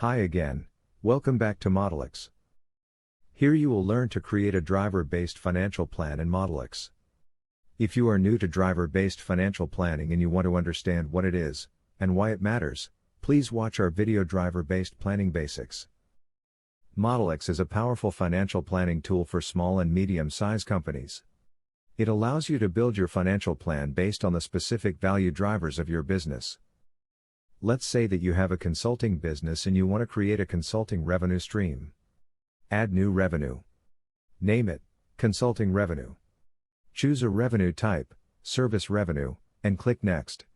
Hi again, welcome back to Modeliks. Here you will learn to create a driver-based financial plan in Modeliks. If you are new to driver-based financial planning and you want to understand what it is, and why it matters, please watch our video Driver-Based Planning Basics. Modeliks is a powerful financial planning tool for small and medium-sized companies. It allows you to build your financial plan based on the specific value drivers of your business. Let's say that you have a consulting business and you want to create a consulting revenue stream. Add new revenue. Name it consulting revenue. Choose a revenue type, service revenue, and click Next.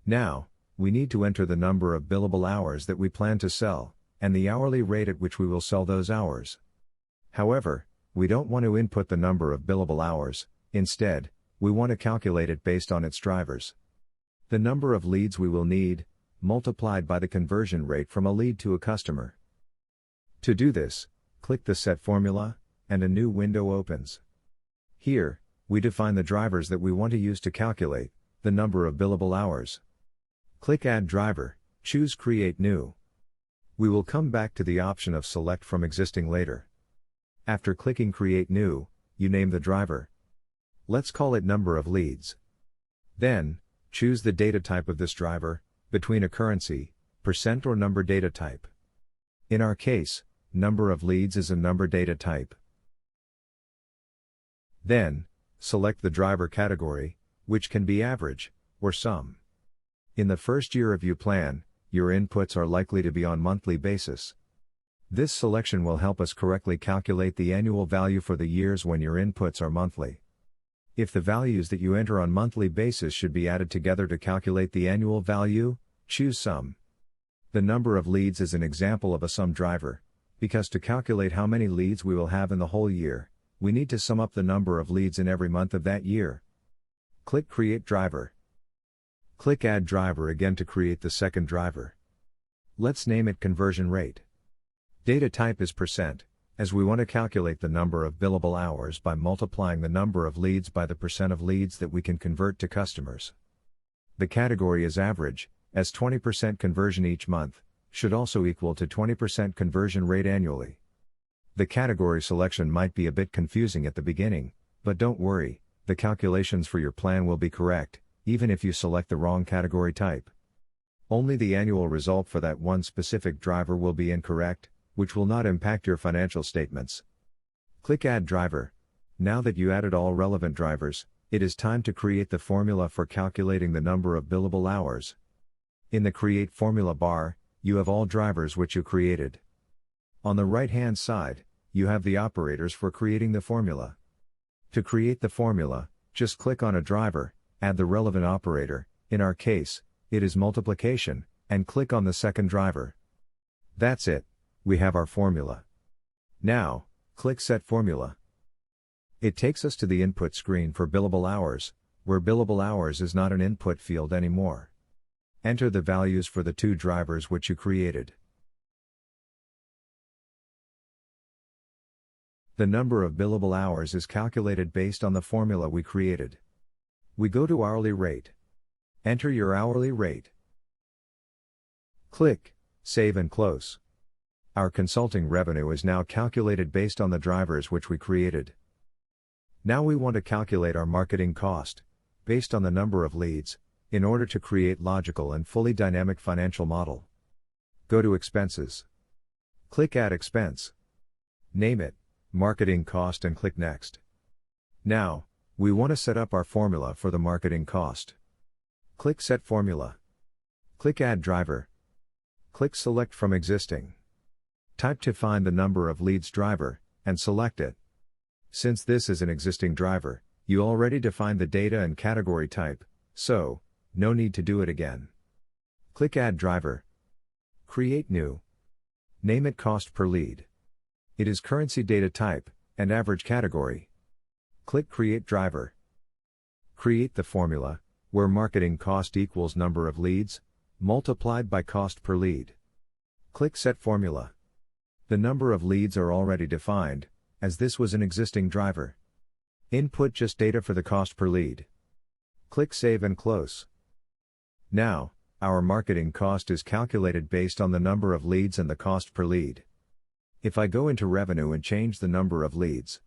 Now, we need to enter the number of billable hours that we plan to sell, and the hourly rate at which we will sell those hours. However, we don't want to input the number of billable hours, instead, we want to calculate it based on its drivers. The number of leads we will need, multiplied by the conversion rate from a lead to a customer. To do this, click the Set Formula, and a new window opens. Here, we define the drivers that we want to use to calculate the number of billable hours. Click Add Driver, choose Create New. We will come back to the option of Select from Existing later. After clicking Create New, you name the driver. Let's call it Number of Leads. Then, choose the data type of this driver, between a currency, percent or number data type. In our case, number of leads is a number data type. Then, select the driver category, which can be average, or sum. In the first year of your plan, your inputs are likely to be on monthly basis. This selection will help us correctly calculate the annual value for the years when your inputs are monthly. If the values that you enter on monthly basis should be added together to calculate the annual value, choose Sum. The number of leads is an example of a sum driver, because to calculate how many leads we will have in the whole year, we need to sum up the number of leads in every month of that year. Click Create Driver. Click Add Driver again to create the second driver. Let's name it Conversion Rate. Data type is percent, as we want to calculate the number of billable hours by multiplying the number of leads by the percent of leads that we can convert to customers. The category is average, as 20% conversion each month should also equal to 20% conversion rate annually. The category selection might be a bit confusing at the beginning, but don't worry, the calculations for your plan will be correct, even if you select the wrong category type. Only the annual result for that one specific driver will be incorrect, which will not impact your financial statements. Click Add Driver. Now that you added all relevant drivers, it is time to create the formula for calculating the number of billable hours. In the Create Formula bar, you have all drivers which you created. On the right-hand side, you have the operators for creating the formula. To create the formula, just click on a driver, add the relevant operator, in our case, it is multiplication, and click on the second driver. That's it. We have our formula. Now, click Set Formula. It takes us to the input screen for billable hours, where billable hours is not an input field anymore. Enter the values for the two drivers which you created. The number of billable hours is calculated based on the formula we created. We go to Hourly Rate. Enter your hourly rate. Click Save and Close. Our consulting revenue is now calculated based on the drivers which we created. Now we want to calculate our marketing cost, based on the number of leads, in order to create logical and fully dynamic financial model. Go to Expenses. Click Add Expense. Name it Marketing Cost and click Next. Now, we want to set up our formula for the marketing cost. Click Set Formula. Click Add Driver. Click Select from Existing. Type to find the number of leads driver, and select it. Since this is an existing driver, you already defined the data and category type, so, no need to do it again. Click Add Driver. Create New. Name it Cost per Lead. It is currency data type, and average category. Click Create Driver. Create the formula, where marketing cost equals number of leads, multiplied by cost per lead. Click Set Formula. The number of leads are already defined, as this was an existing driver. Input just data for the cost per lead. Click Save and Close. Now, Our marketing cost is calculated based on the number of leads and the cost per lead. If I go into revenue and change the number of leads,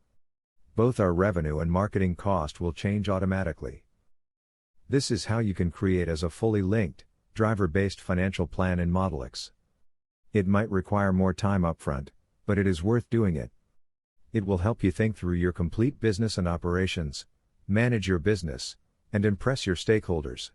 both our revenue and marketing cost will change automatically. This is how you can create as a fully linked, driver-based financial plan in Modeliks. It might require more time upfront, but it is worth doing it. It will help you think through your complete business and operations, manage your business, and impress your stakeholders.